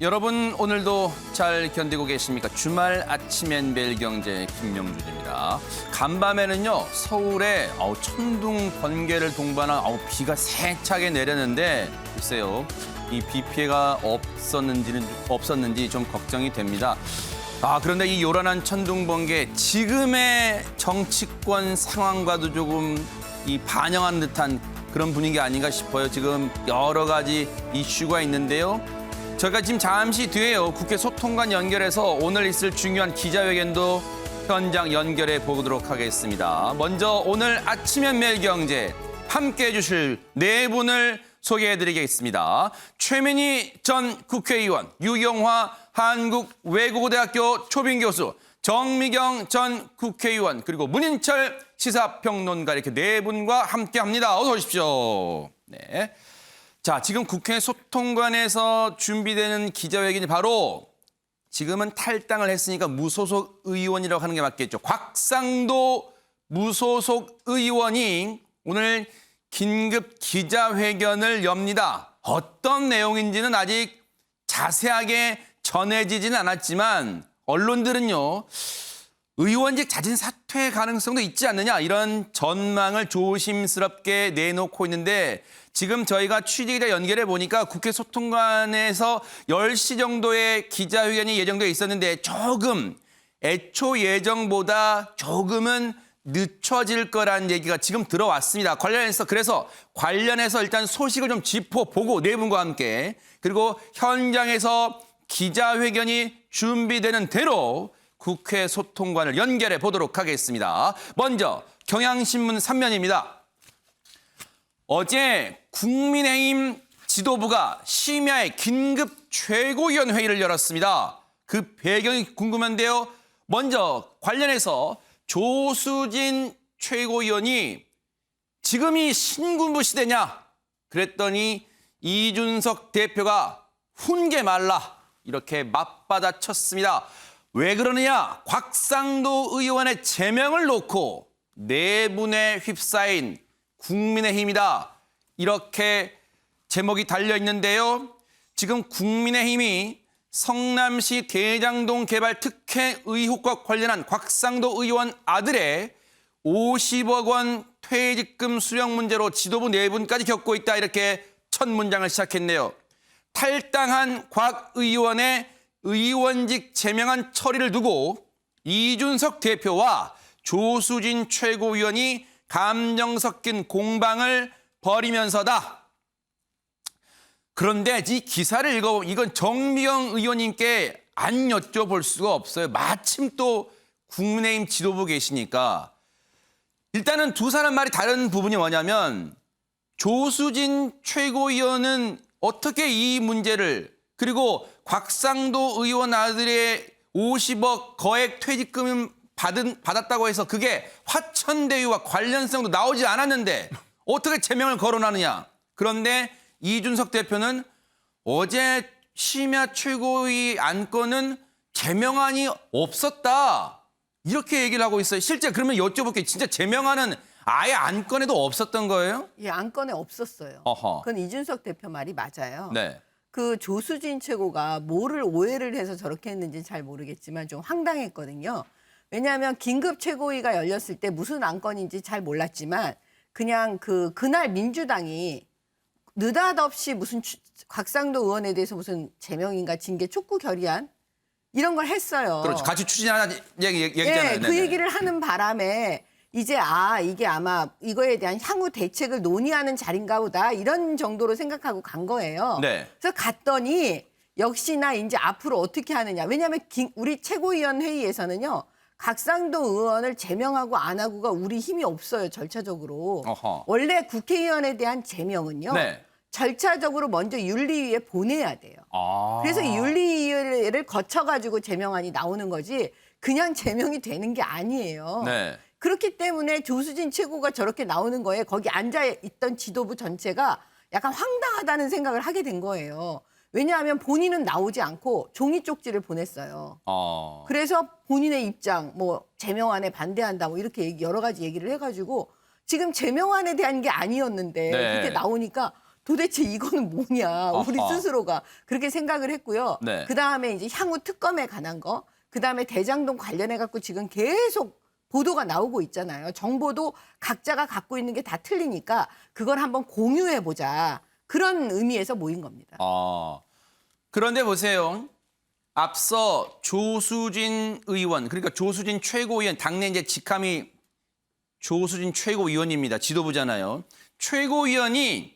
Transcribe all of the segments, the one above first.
여러분 오늘도 잘 견디고 계십니까? 주말 아침엔 매일경제 김명준입니다. 간밤에는요 서울에 천둥 번개를 동반한 비가 세차게 내렸는데 글쎄요 이 비 피해가 없었는지 좀 걱정이 됩니다. 그런데 이 요란한 천둥 번개 지금의 정치권 상황과도 조금 반영한 듯한 그런 분위기 아닌가 싶어요. 지금 여러 가지 이슈가 있는데요. 저희가 지금 잠시 뒤에요. 국회 소통관 연결해서 오늘 있을 중요한 기자회견도 현장 연결해 보도록 하겠습니다. 먼저 오늘 아침엔 매일경제 함께해 주실 네 분을 소개해드리겠습니다. 최민희 전 국회의원, 유경화 한국외국어대학교 초빙교수, 정미경 전 국회의원, 그리고 문인철 시사평론가 이렇게 네 분과 함께합니다. 어서 오십시오. 네. 자, 지금 국회 소통관에서 준비되는 기자회견이 바로 지금은 탈당을 했으니까 무소속 의원이라고 하는 게 맞겠죠. 곽상도 무소속 의원이 오늘 긴급 기자회견을 엽니다. 어떤 내용인지는 아직 자세하게 전해지지는 않았지만 언론들은요. 의원직 자진 사퇴 가능성도 있지 않느냐 이런 전망을 조심스럽게 내놓고 있는데 지금 저희가 취재기자 연결해 보니까 국회 소통관에서 10시 정도의 기자회견이 예정돼 있었는데 조금 애초 예정보다 조금은 늦춰질 거란 얘기가 지금 들어왔습니다. 그래서 관련해서 일단 소식을 좀 짚어보고 네 분과 함께 그리고 현장에서 기자회견이 준비되는 대로 국회 소통관을 연결해 보도록 하겠습니다. 먼저 경향신문 3면입니다. 어제 국민의힘 지도부가 심야에 긴급 최고위원 회의를 열었습니다. 그 배경이 궁금한데요. 먼저 관련해서 조수진 최고위원이 지금이 신군부 시대냐? 그랬더니 이준석 대표가 훈계 말라 이렇게 맞받아쳤습니다. 왜 그러느냐? 곽상도 의원의 제명을 놓고 내분에 휩싸인 국민의힘이다. 이렇게 제목이 달려있는데요. 지금 국민의힘이 성남시 대장동 개발 특혜 의혹과 관련한 곽상도 의원 아들의 50억 원 퇴직금 수령 문제로 지도부 내분까지 겪고 있다. 이렇게 첫 문장을 시작했네요. 탈당한 곽 의원의 의원직 제명안 처리를 두고 이준석 대표와 조수진 최고위원이 감정 섞인 공방을 벌이면서다. 그런데 이 기사를 읽어보면 이건 정미경 의원님께 안 여쭤볼 수가 없어요. 마침 또 국민의힘 지도부 계시니까. 일단은 두 사람 말이 다른 부분이 뭐냐면 조수진 최고위원은 어떻게 이 문제를 그리고 곽상도 의원 아들의 50억 거액 퇴직금 받았다고 해서 그게 화천대유와 관련성도 나오지 않았는데 어떻게 제명을 거론하느냐. 그런데 이준석 대표는 어제 심야 최고위 안건은 제명안이 없었다. 이렇게 얘기를 하고 있어요. 실제 그러면 여쭤볼게요. 진짜 제명안은 아예 안건에도 없었던 거예요? 예, 안건에 없었어요. 어허. 그건 이준석 대표 말이 맞아요. 네. 그 조수진 최고가 뭐를 오해를 해서 저렇게 했는지 잘 모르겠지만 좀 황당했거든요. 왜냐하면 긴급 최고위가 열렸을 때 무슨 안건인지 잘 몰랐지만 그냥 그날 민주당이 느닷없이 무슨 곽상도 의원에 대해서 무슨 제명인가 징계 촉구 결의안 이런 걸 했어요. 그렇죠. 같이 추진하는 얘기잖아요. 예, 그 얘기를 하는 바람에 이제 이게 아마 이거에 대한 향후 대책을 논의하는 자리인가 보다 이런 정도로 생각하고 간 거예요. 네. 그래서 갔더니 역시나 이제 앞으로 어떻게 하느냐. 왜냐하면 우리 최고위원 회의에서는요. 곽상도 의원을 제명하고 안 하고가 우리 힘이 없어요. 절차적으로. 어허. 원래 국회의원에 대한 제명은요. 네. 절차적으로 먼저 윤리위에 보내야 돼요. 그래서 윤리위를 거쳐가지고 제명안이 나오는 거지 그냥 제명이 되는 게 아니에요. 네. 그렇기 때문에 조수진 최고가 저렇게 나오는 거에 거기 앉아있던 지도부 전체가 약간 황당하다는 생각을 하게 된 거예요. 왜냐하면 본인은 나오지 않고 종이 쪽지를 보냈어요. 그래서 본인의 입장, 뭐 제명안에 반대한다, 뭐 이렇게 여러 가지 얘기를 해가지고 지금 제명안에 대한 게 아니었는데 네. 그렇게 나오니까 도대체 이거는 뭐냐 우리 아하. 스스로가 그렇게 생각을 했고요. 네. 그다음에 이제 향후 특검에 관한 거, 그다음에 대장동 관련해 갖고 지금 계속 보도가 나오고 있잖아요. 정보도 각자가 갖고 있는 게 다 틀리니까 그걸 한번 공유해 보자. 그런 의미에서 모인 겁니다. 그런데 보세요. 앞서 조수진 의원, 그러니까 조수진 최고위원, 당내 이제 직함이 조수진 최고위원입니다. 지도부잖아요. 최고위원이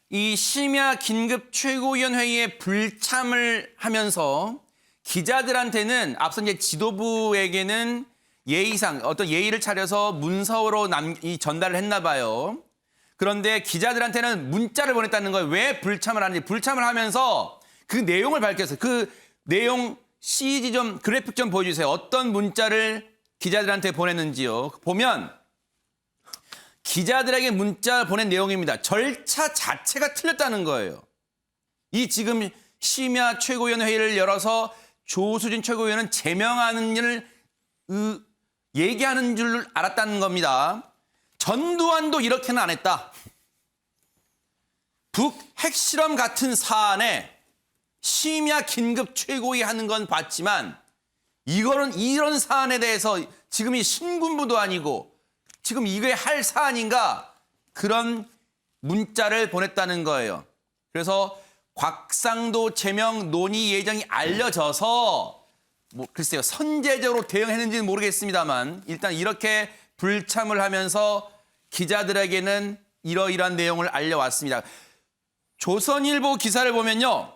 이 심야 긴급 최고위원 회의에 불참을 하면서 기자들한테는 앞서 이제 지도부에게는 예의상 어떤 예의를 차려서 문서로 전달을 했나 봐요. 그런데 기자들한테는 문자를 보냈다는 거예요. 왜 불참을 하는지. 불참을 하면서 그 내용을 밝혔어요. 그 내용 CG 좀 그래픽 좀 보여주세요. 어떤 문자를 기자들한테 보냈는지요. 보면 기자들에게 문자 보낸 내용입니다. 절차 자체가 틀렸다는 거예요. 이 지금 심야 최고위원 회의를 열어서 조수진 최고위원은 제명하는 일을 얘기하는 줄 알았다는 겁니다. 전두환도 이렇게는 안 했다. 북 핵실험 같은 사안에 심야 긴급 최고위 하는 건 봤지만 이거는 이런 사안에 대해서 지금 이 신군부도 아니고 지금 이게 할 사안인가 그런 문자를 보냈다는 거예요. 그래서 곽상도 제명 논의 예정이 알려져서 뭐 글쎄요 선제적으로 대응했는지는 모르겠습니다만 일단 이렇게 불참을 하면서 기자들에게는 이러이러한 내용을 알려왔습니다. 조선일보 기사를 보면요.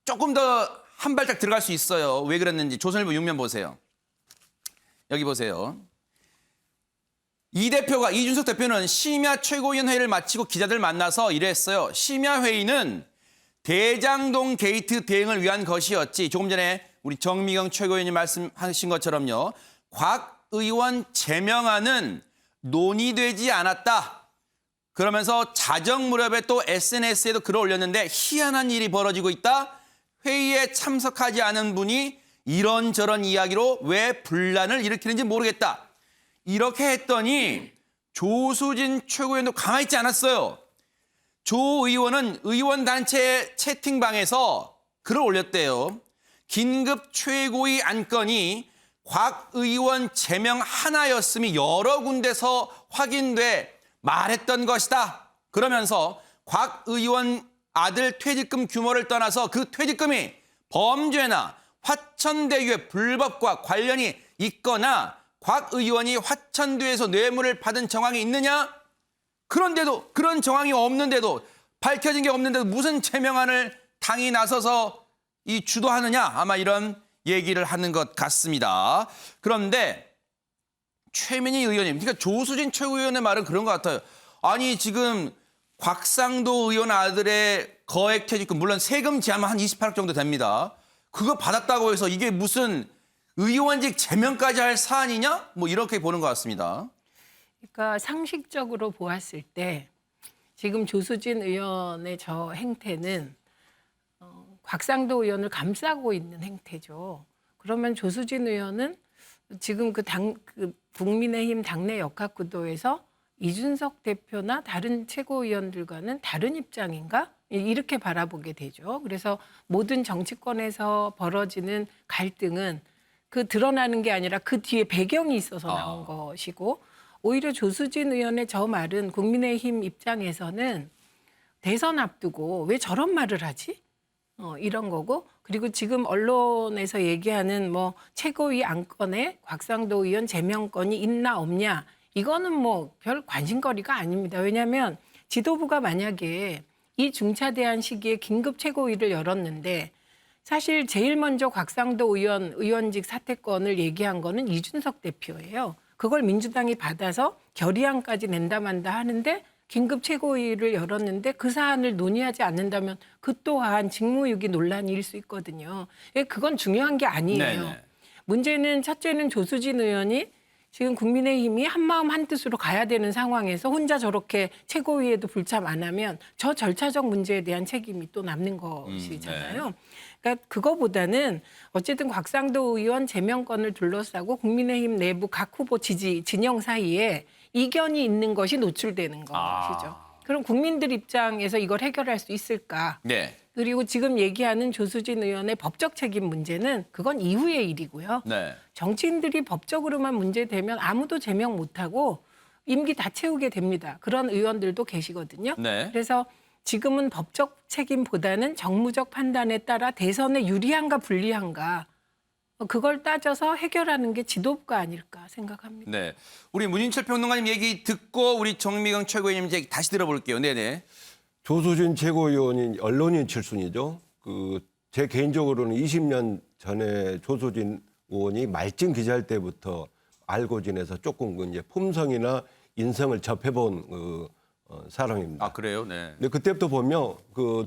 조금 더 한 발짝 들어갈 수 있어요. 왜 그랬는지 조선일보 6면 보세요. 여기 보세요. 이준석 대표는 심야 최고위원 회의를 마치고 기자들 만나서 이랬어요. 심야 회의는 대장동 게이트 대응을 위한 것이었지. 조금 전에 우리 정미경 최고위원님 말씀하신 것처럼요. 곽 의원 제명안은 논의되지 않았다. 그러면서 자정 무렵에 또 SNS에도 글을 올렸는데 희한한 일이 벌어지고 있다. 회의에 참석하지 않은 분이 이런저런 이야기로 왜 분란을 일으키는지 모르겠다. 이렇게 했더니 조수진 최고위원도 가만히 있지 않았어요. 조 의원은 의원단체 채팅방에서 글을 올렸대요. 긴급 최고위 안건이 곽 의원 제명 하나였음이 여러 군데서 확인돼 말했던 것이다. 그러면서 곽 의원 아들 퇴직금 규모를 떠나서 그 퇴직금이 범죄나 화천대유의 불법과 관련이 있거나 곽 의원이 화천대유에서 뇌물을 받은 정황이 있느냐? 그런데도 그런 정황이 없는데도 밝혀진 게 없는데도 무슨 제명안을 당이 나서서 이 주도하느냐? 아마 이런 얘기를 하는 것 같습니다. 그런데 최민희 의원님, 그러니까 조수진 최고위원의 말은 그런 것 같아요. 아니 지금 곽상도 의원 아들의 거액 퇴직금, 물론 세금 제하면 한 28억 정도 됩니다. 그거 받았다고 해서 이게 무슨 의원직 제명까지 할 사안이냐? 뭐 이렇게 보는 것 같습니다. 그러니까 상식적으로 보았을 때 지금 조수진 의원의 저 행태는 곽상도 의원을 감싸고 있는 행태죠. 그러면 조수진 의원은 지금 그 국민의힘 당내 역학구도에서 이준석 대표나 다른 최고위원들과는 다른 입장인가? 이렇게 바라보게 되죠. 그래서 모든 정치권에서 벌어지는 갈등은 그 드러나는 게 아니라 그 뒤에 배경이 있어서 나온 것이고 오히려 조수진 의원의 저 말은 국민의힘 입장에서는 대선 앞두고 왜 저런 말을 하지? 이런 거고 그리고 지금 언론에서 얘기하는 뭐 최고위 안건에 곽상도 의원 제명권이 있나 없냐 이거는 뭐 별 관심거리가 아닙니다. 왜냐하면 지도부가 만약에 이 중차대한 시기에 긴급 최고위를 열었는데 사실 제일 먼저 곽상도 의원직 사퇴권을 얘기한 거는 이준석 대표예요. 그걸 민주당이 받아서 결의안까지 낸다 만다 하는데 긴급 최고위를 열었는데 그 사안을 논의하지 않는다면 그 또한 직무유기 논란일 수 있거든요. 그건 중요한 게 아니에요. 네네. 문제는 첫째는 조수진 의원이 지금 국민의힘이 한마음 한뜻으로 가야 되는 상황에서 혼자 저렇게 최고위에도 불참 안 하면 저 절차적 문제에 대한 책임이 또 남는 것이잖아요. 네. 그러니까 그거보다는 어쨌든 곽상도 의원 제명권을 둘러싸고 국민의힘 내부 각 후보 지지 진영 사이에 이견이 있는 것이 노출되는 것이죠. 그럼 국민들 입장에서 이걸 해결할 수 있을까? 네. 그리고 지금 얘기하는 조수진 의원의 법적 책임 문제는 그건 이후의 일이고요. 네. 정치인들이 법적으로만 문제되면 아무도 제명 못하고 임기 다 채우게 됩니다. 그런 의원들도 계시거든요. 네. 그래서 지금은 법적 책임보다는 정무적 판단에 따라 대선에 유리한가 불리한가 그걸 따져서 해결하는 게 지도부가 아닐까 생각합니다. 네. 우리 문인철 평론가님 얘기 듣고 우리 정미경 최고위원님 얘기 다시 들어볼게요. 네네. 조수진 최고위원이 언론인 출신이죠. 제 개인적으로는 20년 전에 조수진 의원이 말진 기자일 때부터 알고 지내서 조금 이제 품성이나 인성을 접해본 사람입니다. 아 그래요? 네. 근데 그때부터 보면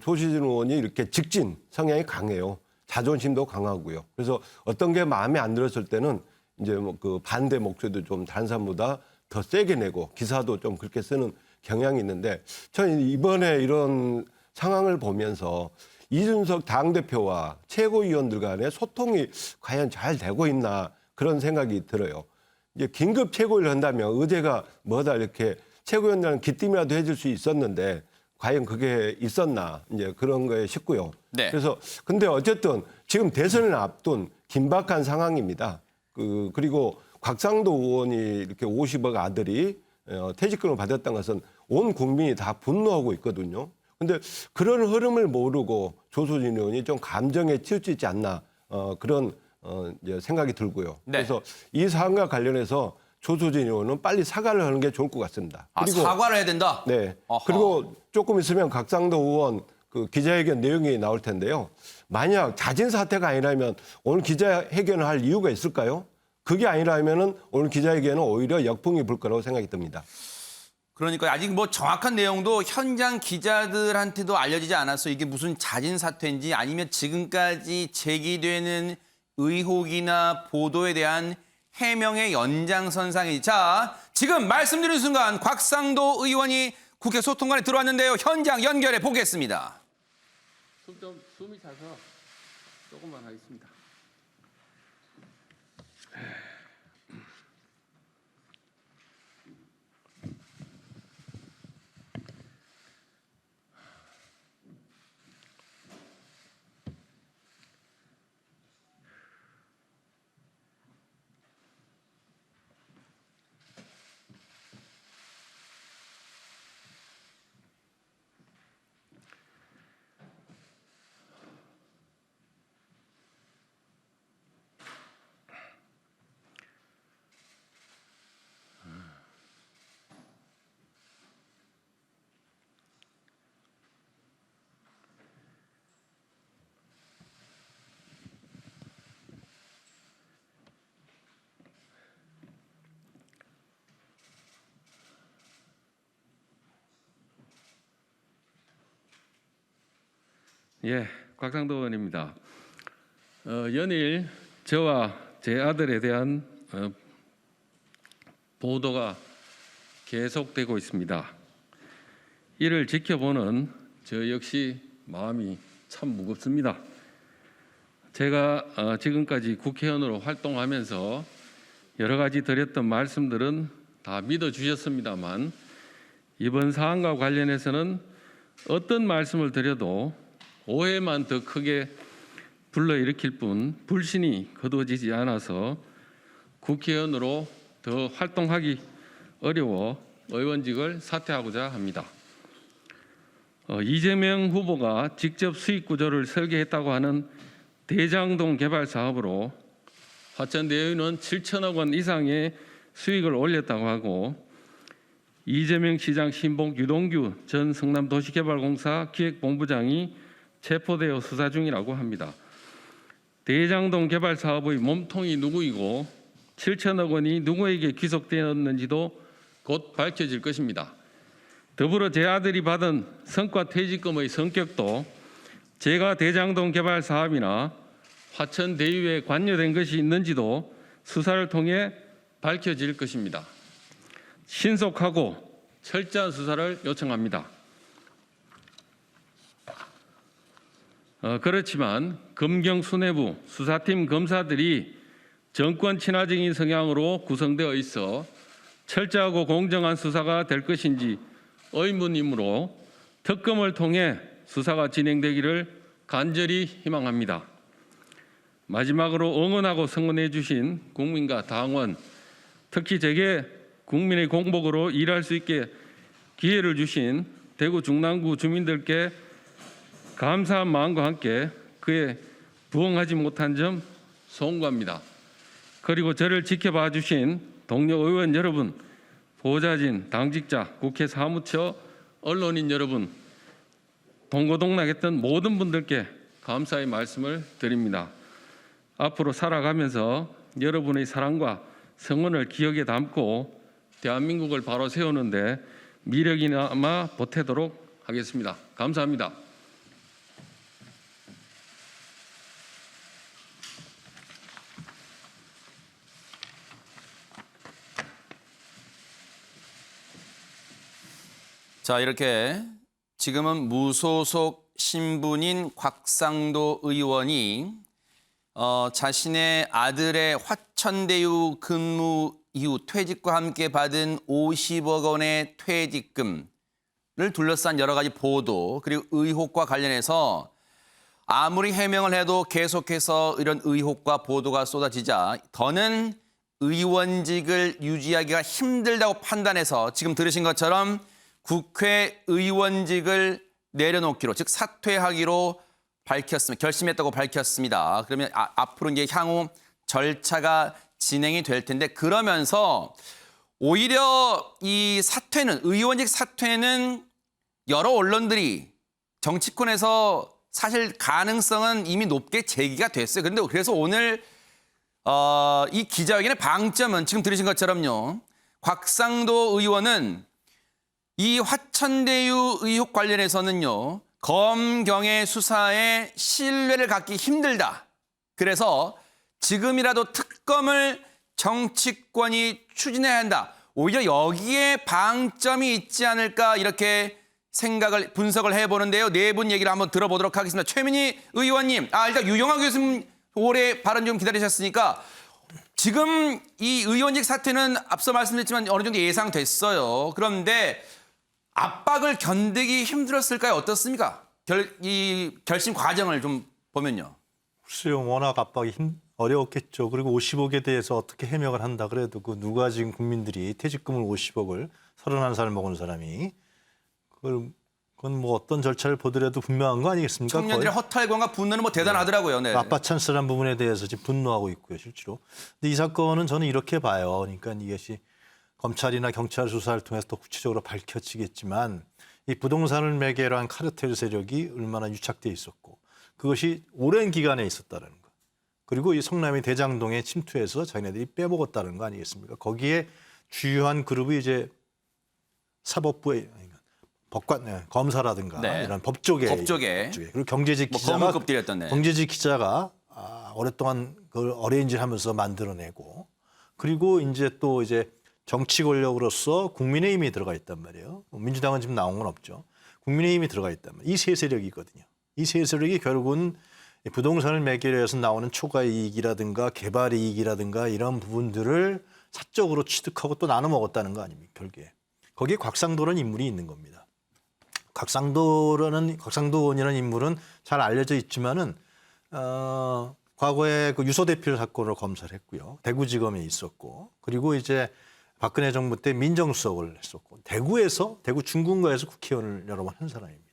조수진 의원이 이렇게 직진 성향이 강해요. 자존심도 강하고요. 그래서 어떤 게 마음에 안 들었을 때는 이제 반대 목소리도 좀 다른 사람보다 더 세게 내고 기사도 좀 그렇게 쓰는 경향이 있는데 저는 이번에 이런 상황을 보면서 이준석 당대표와 최고위원들 간의 소통이 과연 잘 되고 있나 그런 생각이 들어요. 이제 긴급 최고위를 한다면 의제가 뭐다 이렇게 최고위원들은 기뜸이라도 해줄 수 있었는데 과연 그게 있었나 이제 그런 거에 싶고요. 네. 그래서 근데 어쨌든 지금 대선을 앞둔 긴박한 상황입니다. 그리고 곽상도 의원이 이렇게 50억 아들이 퇴직금을 받았다는 것은 온 국민이 다 분노하고 있거든요. 근데 그런 흐름을 모르고 조수진 의원이 좀 감정에 치우치지 않나 그런 이제 생각이 들고요. 네. 그래서 이 사안과 관련해서 조수진 의원은 빨리 사과를 하는 게 좋을 것 같습니다. 아 사과를 해야 된다? 네. 어허. 그리고 조금 있으면 곽상도 의원 기자회견 내용이 나올 텐데요. 만약 자진 사퇴가 아니라면 오늘 기자회견을 할 이유가 있을까요? 그게 아니라면은 오늘 기자회견은 오히려 역풍이 불 거라고 생각이 듭니다. 그러니까 아직 뭐 정확한 내용도 현장 기자들한테도 알려지지 않았어. 이게 무슨 자진 사퇴인지 아니면 지금까지 제기되는 의혹이나 보도에 대한 해명의 연장선상이. 자, 지금 말씀드린 순간 곽상도 의원이 국회 소통관에 들어왔는데요. 현장 연결해 보겠습니다. 숨이 차서 조금만 하겠습니다. 예, 곽상도 의원입니다. 연일 저와 제 아들에 대한 보도가 계속되고 있습니다. 이를 지켜보는 저 역시 마음이 참 무겁습니다. 제가 지금까지 국회의원으로 활동하면서 여러 가지 드렸던 말씀들은 다 믿어주셨습니다만 이번 사안과 관련해서는 어떤 말씀을 드려도 오해만 더 크게 불러일으킬 뿐 불신이 거두어지지 않아서 국회의원으로 더 활동하기 어려워 의원직을 사퇴하고자 합니다. 이재명 후보가 직접 수익 구조를 설계했다고 하는 대장동 개발 사업으로 화천대유는 7천억 원 이상의 수익을 올렸다고 하고 이재명 시장 신봉 유동규 전 성남도시개발공사 기획본부장이 체포되어 수사 중이라고 합니다. 대장동 개발 사업의 몸통이 누구이고 7천억 원이 누구에게 귀속되었는지도 곧 밝혀질 것입니다. 더불어 제 아들이 받은 성과 퇴직금의 성격도 제가 대장동 개발 사업이나 화천대유에 관여된 것이 있는지도 수사를 통해 밝혀질 것입니다. 신속하고 철저한 수사를 요청합니다. 그렇지만 검경 수뇌부 수사팀 검사들이 정권 친화적인 성향으로 구성되어 있어 철저하고 공정한 수사가 될 것인지 의문이므로 특검을 통해 수사가 진행되기를 간절히 희망합니다. 마지막으로 응원하고 성원해 주신 국민과 당원, 특히 제게 국민의 공복으로 일할 수 있게 기회를 주신 대구 중랑구 주민들께 감사한 마음과 함께 그에 부응하지 못한 점 송구합니다. 그리고 저를 지켜봐 주신 동료 의원 여러분, 보좌진, 당직자, 국회 사무처, 언론인 여러분, 동고동락했던 모든 분들께 감사의 말씀을 드립니다. 앞으로 살아가면서 여러분의 사랑과 성원을 기억에 담고 대한민국을 바로 세우는데 미력이나마 보태도록 하겠습니다. 감사합니다. 자, 이렇게 지금은 무소속 신분인 곽상도 의원이 자신의 아들의 화천대유 근무 이후 퇴직과 함께 받은 50억 원의 퇴직금을 둘러싼 여러 가지 보도 그리고 의혹과 관련해서 아무리 해명을 해도 계속해서 이런 의혹과 보도가 쏟아지자 더는 의원직을 유지하기가 힘들다고 판단해서 지금 들으신 것처럼 국회의원직을 내려놓기로, 즉 사퇴하기로 결심했다고 밝혔습니다. 그러면 앞으로 이제 향후 절차가 진행이 될 텐데, 그러면서 오히려 이 사퇴는, 의원직 사퇴는 여러 언론들이 정치권에서 사실 가능성은 이미 높게 제기가 됐어요. 그런데 그래서 오늘 이 기자회견의 방점은 지금 들으신 것처럼요, 곽상도 의원은 이 화천대유 의혹 관련해서는요, 검경의 수사에 신뢰를 갖기 힘들다. 그래서 지금이라도 특검을 정치권이 추진해야 한다. 오히려 여기에 방점이 있지 않을까 이렇게 분석을 해보는데요. 네 분 얘기를 한번 들어보도록 하겠습니다. 최민희 의원님, 일단 유영학 교수님 올해 발언 좀 기다리셨으니까 지금 이 의원직 사퇴는 앞서 말씀드렸지만 어느 정도 예상됐어요. 그런데 압박을 견디기 힘들었을까요? 어떻습니까? 이 결심 과정을 좀 보면요. 글쎄요, 워낙 압박이 어려웠겠죠. 그리고 50억에 대해서 어떻게 해명을 한다 그래도 누가 지금 국민들이 퇴직금을 50억을 31살 먹은 사람이 그건 뭐 어떤 절차를 보더라도 분명한 거 아니겠습니까? 청년들의 허탈감과 분노는 뭐 대단하더라고요. 네. 아빠 찬스란 부분에 대해서 지금 분노하고 있고요, 실제로. 근데 이 사건은 저는 이렇게 봐요. 그러니까 이것이 검찰이나 경찰 수사를 통해서 더 구체적으로 밝혀지겠지만 이 부동산을 매개로 한 카르텔 세력이 얼마나 유착돼 있었고 그것이 오랜 기간에 있었다는 거. 그리고 이 성남의 대장동에 침투해서 자기네들이 빼먹었다는 거 아니겠습니까? 거기에 주요한 그룹이 이제 사법부의 검사라든가 네. 이런 법조계 그리고 경제직 기자가 경제직 기자가 오랫동안 그걸 어레인지하면서 만들어내고 그리고 이제 또 이제 정치 권력으로서 국민의힘이 들어가 있단 말이에요. 민주당은 지금 나온 건 없죠. 국민의힘이 들어가 있단 말이에요. 이 세 세력이거든요. 이 세 세력이 결국은 부동산을 매개로 해서 나오는 초과 이익이라든가 개발 이익이라든가 이런 부분들을 사적으로 취득하고 또 나눠 먹었다는 거 아닙니까? 결국에. 거기에 곽상도라는 인물이 있는 겁니다. 곽상도 의원이라는 인물은 잘 알려져 있지만은 과거에 그 유서 대필 사건으로 검사를 했고요. 대구지검에 있었고 그리고 이제 박근혜 정부 때 민정수석을 했었고 대구 중군가에서 국회의원을 여러 번 한 사람입니다.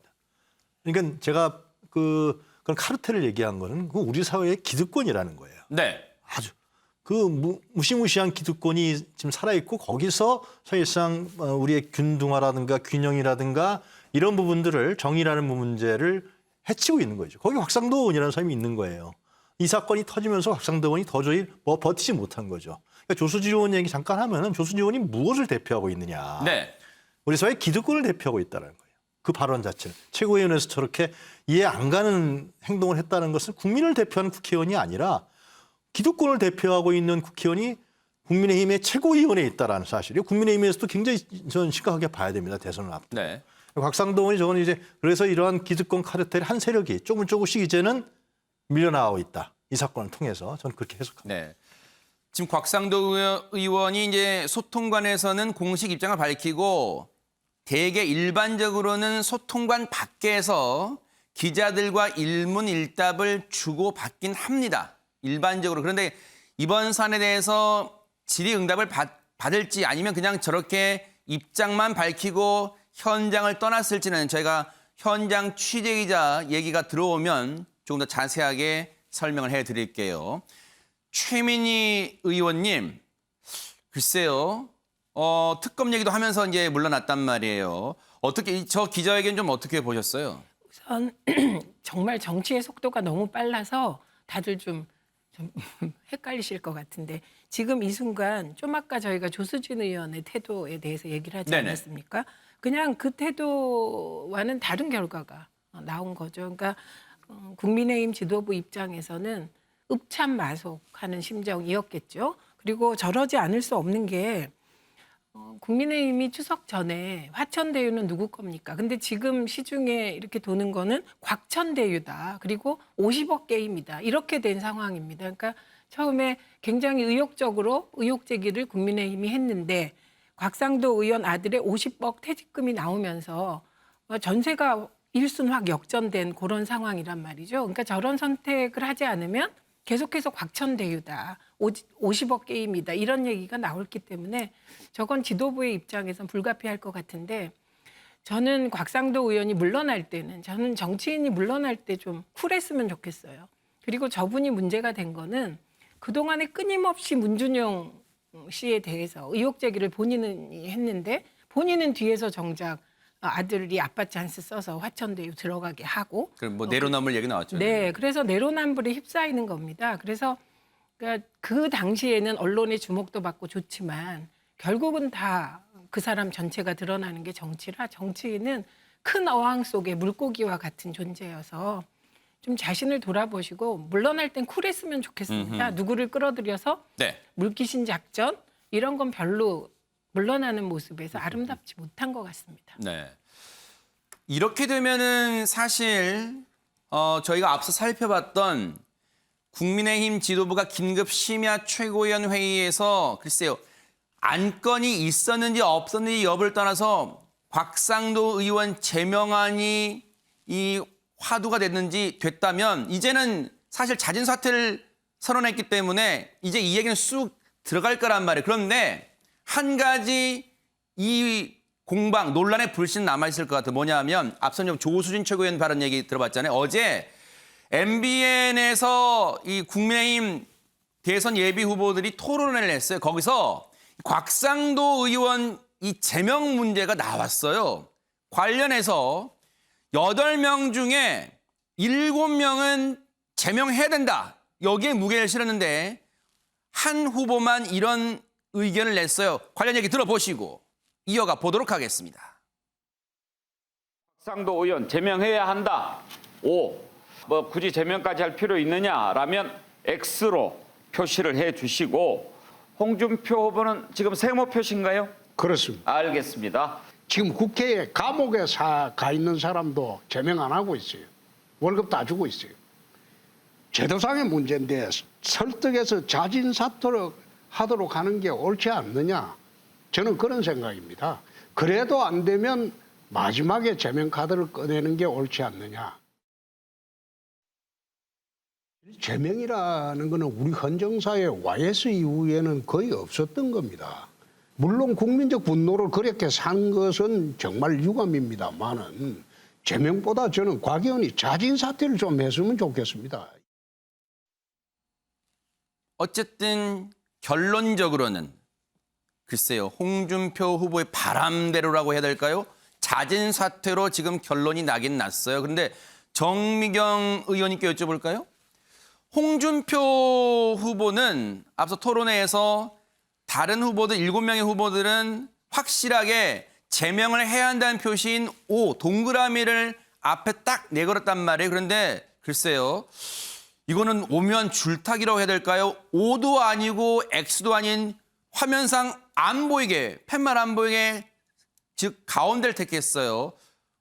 그러니까 제가 그런 카르텔을 얘기한 거는 그 우리 사회의 기득권이라는 거예요. 네. 아주 그 무시무시한 기득권이 지금 살아있고 거기서 사실상 우리의 균등화라든가 균형이라든가 이런 부분들을 정의라는 문제를 해치고 있는 거죠. 거기 곽상도 의원이라는 사람이 있는 거예요. 이 사건이 터지면서 곽상도 의원이 도저히 버티지 못한 거죠. 그러니까 조수지 의원 얘기 잠깐 하면은 조수지 의원이 무엇을 대표하고 있느냐. 네. 우리 사회의 기득권을 대표하고 있다는 거예요. 그 발언 자체는. 최고위원회에서 저렇게 이해 안 가는 행동을 했다는 것은 국민을 대표하는 국회의원이 아니라 기득권을 대표하고 있는 국회의원이 국민의힘의 최고위원회에 있다는 사실이요. 국민의힘에서도 굉장히 저는 심각하게 봐야 됩니다. 대선을 앞두고. 네. 곽상도 의원이 저는 이제 그래서 이러한 기득권 카르텔 한 세력이 조금씩 이제는 밀려나가고 있다. 이 사건을 통해서 저는 그렇게 해석합니다. 네. 지금 곽상도 의원이 이제 소통관에서는 공식 입장을 밝히고 대개 일반적으로는 소통관 밖에서 기자들과 일문일답을 주고받긴 합니다. 일반적으로. 그런데 이번 사안에 대해서 질의응답을 받을지 아니면 그냥 저렇게 입장만 밝히고 현장을 떠났을지는 저희가 현장 취재기자 얘기가 들어오면 조금 더 자세하게 설명을 해드릴게요. 최민희 의원님, 글쎄요. 특검 얘기도 하면서 이제 물러났단 말이에요. 어떻게 저 기자회견 좀 어떻게 보셨어요? 우선 정말 정치의 속도가 너무 빨라서 다들 좀 헷갈리실 것 같은데 지금 이 순간 좀 아까 저희가 조수진 의원의 태도에 대해서 얘기를 하지 네네. 않았습니까? 그냥 그 태도와는 다른 결과가 나온 거죠. 그러니까 국민의힘 지도부 입장에서는 읍참마속하는 심정이었겠죠. 그리고 저러지 않을 수 없는 게 국민의힘이 추석 전에 화천대유는 누구 겁니까? 근데 지금 시중에 이렇게 도는 거는 곽천대유다. 그리고 50억 게임이다. 이렇게 된 상황입니다. 그러니까 처음에 굉장히 의욕적으로 의혹 제기를 국민의힘이 했는데 곽상도 의원 아들의 50억 퇴직금이 나오면서 전세가 일순 확 역전된 그런 상황이란 말이죠. 그러니까 저런 선택을 하지 않으면 계속해서 곽천대유다, 50억 게임이다 이런 얘기가 나올기 때문에 저건 지도부의 입장에선 불가피할 것 같은데 저는 곽상도 의원이 물러날 때는 저는 정치인이 물러날 때 좀 쿨했으면 좋겠어요. 그리고 저분이 문제가 된 거는 그동안에 끊임없이 문준용 씨에 대해서 의혹 제기를 본인이 했는데 본인은 뒤에서 정작 아들이 아빠 찬스 써서 화천대유 들어가게 하고 그럼 뭐 내로남불 얘기 나왔죠. 네, 그래서 내로남불에 휩싸이는 겁니다. 그래서 그러니까 그 당시에는 언론의 주목도 받고 좋지만 결국은 다 그 사람 전체가 드러나는 게 정치라 정치인은 큰 어항 속의 물고기와 같은 존재여서 좀 자신을 돌아보시고 물러날 땐 쿨했으면 좋겠습니다. 누구를 끌어들여서 네. 물귀신 작전 이런 건 별로 물러나는 모습에서 아름답지 못한 것 같습니다. 네. 이렇게 되면은 사실 저희가 앞서 살펴봤던 국민의힘 지도부가 긴급 심야 최고위원 회의에서 글쎄요. 안건이 있었는지 없었는지 여부를 떠나서 곽상도 의원 제명안이 이 화두가 됐다면 이제는 사실 자진 사퇴를 선언했기 때문에 이제 이 얘기는 쑥 들어갈 거란 말이에요. 그런데 한 가지 이 공방, 논란의 불씨는 남아있을 것 같아요. 뭐냐면 앞서 조수진 최고위원 발언 얘기 들어봤잖아요. 어제 MBN에서 이 국민의힘 대선 예비 후보들이 토론회를 했어요. 거기서 곽상도 의원 이 제명 문제가 나왔어요. 관련해서 8명 중에 7명은 제명해야 된다. 여기에 무게를 실었는데 한 후보만 이런 의견을 냈어요. 관련 얘기 들어보시고 이어가 보도록 하겠습니다. 곽상도 의원 제명해야 한다. 뭐 굳이 제명까지 할 필요 있느냐라면 X로 표시를 해주시고 홍준표 후보는 지금 세모 표시인가요? 그렇습니다. 알겠습니다. 지금 국회에 감옥에 가 있는 사람도 제명 안 하고 있어요. 월급도 안 주고 있어요. 제도상의 문제인데 설득해서 자진 사퇴를 하도록 하는 게 옳지 않느냐. 저는 그런 생각입니다. 그래도 안 되면 마지막에 제명 카드를 꺼내는 게 옳지 않느냐. 제명이라는 것은 우리 헌정사의 YS 이후에는 거의 없었던 겁니다. 물론 국민적 분노를 그렇게 산 것은 정말 유감입니다만은 제명보다 저는 곽 의원이 자진 사퇴를 좀 했으면 좋겠습니다. 어쨌든 결론적으로는 글쎄요. 홍준표 후보의 바람대로라고 해야 될까요? 자진 사퇴로 지금 결론이 나긴 났어요. 그런데 정미경 의원님께 여쭤볼까요? 홍준표 후보는 앞서 토론회에서 다른 후보들 7명의 후보들은 확실하게 제명을 해야 한다는 표시인 O, 동그라미를 앞에 딱 내걸었단 말이에요. 그런데 글쎄요. 이거는 오묘한 줄타기라고 해야 될까요? O도 아니고 X도 아닌 화면상 안 보이게, 팻말 안 보이게 즉 가운데를 택했어요.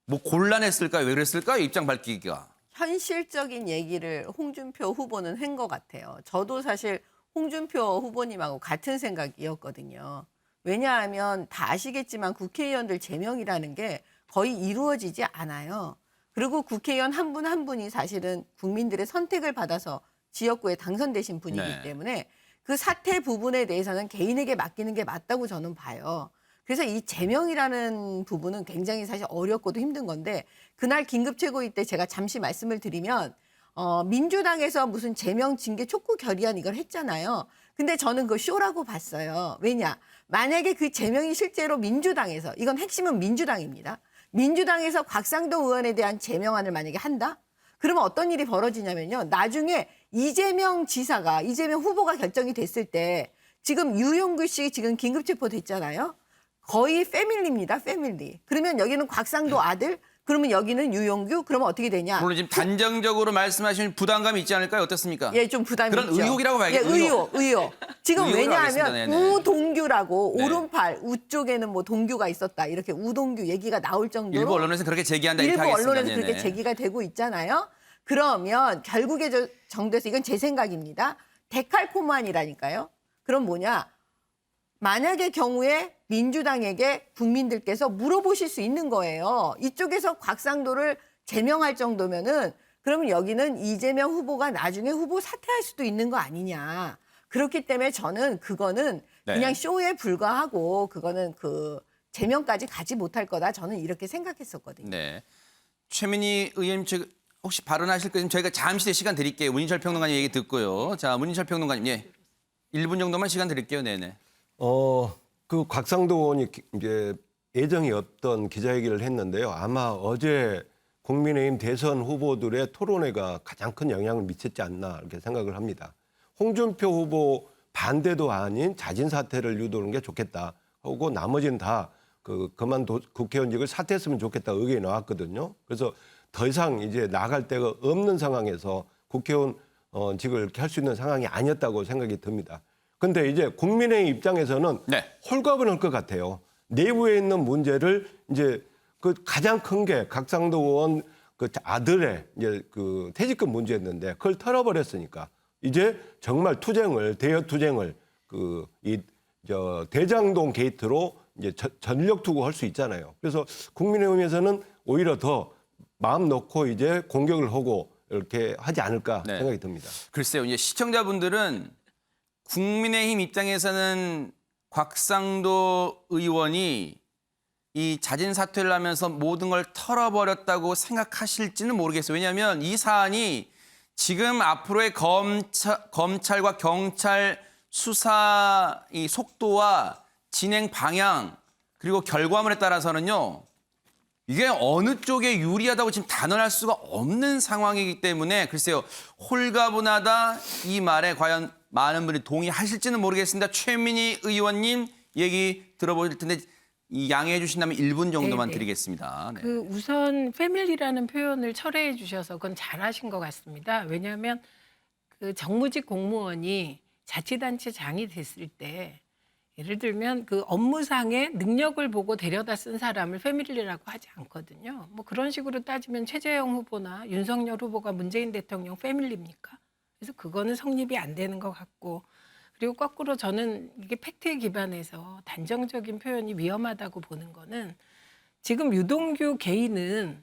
뭐 곤란했을까요? 왜 그랬을까요? 입장 밝히기가. 현실적인 얘기를 홍준표 후보는 한 것 같아요. 저도 사실 홍준표 후보님하고 같은 생각이었거든요. 왜냐하면 다 아시겠지만 국회의원들 제명이라는 게 거의 이루어지지 않아요. 그리고 국회의원 한 분 한 분이 사실은 국민들의 선택을 받아서 지역구에 당선되신 분이기 네. 때문에 그 사태 부분에 대해서는 개인에게 맡기는 게 맞다고 저는 봐요. 그래서 이 제명이라는 부분은 굉장히 사실 어렵고도 힘든 건데 그날 긴급최고위 때 제가 잠시 말씀을 드리면 민주당에서 무슨 제명 징계 촉구 결의안 이걸 했잖아요. 근데 저는 그거 쇼라고 봤어요. 왜냐? 만약에 그 제명이 실제로 민주당에서 이건 핵심은 민주당입니다. 민주당에서 곽상도 의원에 대한 제명안을 만약에 한다? 그러면 어떤 일이 벌어지냐면요. 나중에 이재명 후보가 결정이 됐을 때 지금 유용규 씨 지금 긴급체포 됐잖아요. 거의 패밀리입니다. 패밀리. 그러면 여기는 곽상도 아들, 그러면 여기는 유용규, 그러면 어떻게 되냐? 물론 지금 단정적으로 말씀하시는 부담감이 있지 않을까요? 어떻습니까? 예, 좀 부담이 그런 있죠. 의혹이라고 봐야겠죠. 예, 의혹. 지금 의혹으로 왜냐하면 하겠습니다. 네네. 우동규라고 네. 오른팔 우쪽에는 뭐 동규가 있었다. 이렇게 우동규 얘기가 나올 정도로 일부 언론에서 그렇게 제기한다 이렇게 일부 하겠습니다. 언론에서 그렇게 네네. 제기가 되고 있잖아요. 그러면 결국에 정도에서 이건 제 생각입니다. 데칼코마니라니까요. 그럼 뭐냐? 만약의 경우에 민주당에게 국민들께서 물어보실 수 있는 거예요. 이쪽에서 곽상도를 제명할 정도면은 그러면 여기는 이재명 후보가 나중에 후보 사퇴할 수도 있는 거 아니냐. 그렇기 때문에 저는 그거는 네. 그냥 쇼에 불과하고 그거는 그 제명까지 가지 못할 거다. 저는 이렇게 생각했었거든요. 네. 최민희 의원님 혹시 발언하실 거면 저희가 잠시 내 시간 드릴게요. 문인철 평론가님 얘기 듣고요. 자, 문인철 평론가님, 예. 1분 정도만 시간 드릴게요. 네네. 그 곽상도 의원이 이제 예정이 없던 기자회견을 했는데요. 아마 어제 국민의힘 대선 후보들의 토론회가 가장 큰 영향을 미쳤지 않나 이렇게 생각을 합니다. 홍준표 후보 반대도 아닌 자진 사퇴를 유도하는 게 좋겠다 하고 나머지는 다 그만 국회의원직을 사퇴했으면 좋겠다 의견이 나왔거든요. 그래서 더 이상 이제 나갈 데가 없는 상황에서 국회의원직을 이렇게 할 수 있는 상황이 아니었다고 생각이 듭니다. 근데 이제 국민의힘 입장에서는 네. 홀가분할 것 같아요. 내부에 있는 문제를 이제 그 가장 큰 게 곽상도 의원 그 아들의 이제 그 퇴직금 문제였는데 그걸 털어버렸으니까 이제 정말 대여 투쟁을 대장동 게이트로 이제 전력 투구할 수 있잖아요. 그래서 국민의힘에서는 오히려 더 마음 놓고 이제 공격을 하고 이렇게 하지 않을까 네. 생각이 듭니다. 글쎄요. 이제 시청자분들은 국민의힘 입장에서는 곽상도 의원이 이 자진 사퇴를 하면서 모든 걸 털어버렸다고 생각하실지는 모르겠어요. 왜냐하면 이 사안이 지금 앞으로의 검찰과 경찰 수사 이 속도와 진행 방향 그리고 결과물에 따라서는요. 이게 어느 쪽에 유리하다고 지금 단언할 수가 없는 상황이기 때문에 글쎄요. 홀가분하다 이 말에 과연 많은 분이 동의하실지는 모르겠습니다. 최민희 의원님 얘기 들어보실 텐데 양해해 주신다면 1분 정도만 네네. 드리겠습니다. 네. 그 우선 패밀리라는 표현을 철회해 주셔서 그건 잘하신 것 같습니다. 왜냐하면 그 정무직 공무원이 자치단체장이 됐을 때 예를 들면 그 업무상의 능력을 보고 데려다 쓴 사람을 패밀리라고 하지 않거든요. 뭐 그런 식으로 따지면 최재형 후보나 윤석열 후보가 문재인 대통령 패밀리입니까? 그래서 그거는 성립이 안 되는 것 같고 그리고 거꾸로 저는 이게 팩트에 기반해서 단정적인 표현이 위험하다고 보는 거는 지금 유동규 개인은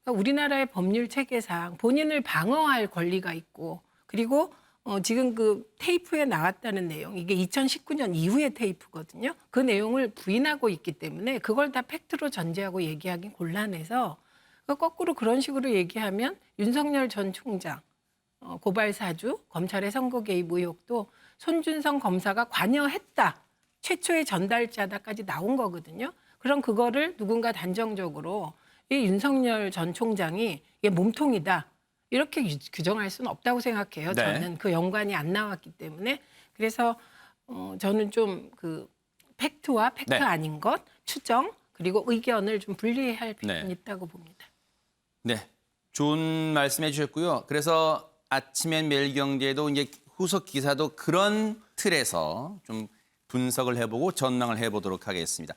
우리나라의 법률 체계상 본인을 방어할 권리가 있고 그리고 지금 그 테이프에 나왔다는 내용 이게 2019년 이후의 테이프거든요. 그 내용을 부인하고 있기 때문에 그걸 다 팩트로 전제하고 얘기하기 곤란해서 거꾸로 그런 식으로 얘기하면 윤석열 전 총장 고발 사주, 검찰의 선거 개입 의혹도 손준성 검사가 관여했다. 최초의 전달자다까지 나온 거거든요. 그럼 그거를 누군가 단정적으로 이 윤석열 전 총장이 이게 몸통이다. 이렇게 규정할 수는 없다고 생각해요. 네. 저는 그 연관이 안 나왔기 때문에. 그래서 저는 좀 그 팩트와 팩트 네. 아닌 것, 추정, 그리고 의견을 좀 분리할 필요는 네. 있다고 봅니다. 네, 좋은 말씀해 주셨고요. 그래서 아침엔 매일경제도 이제 후속 기사도 그런 틀에서 좀 분석을 해보고 전망을 해보도록 하겠습니다.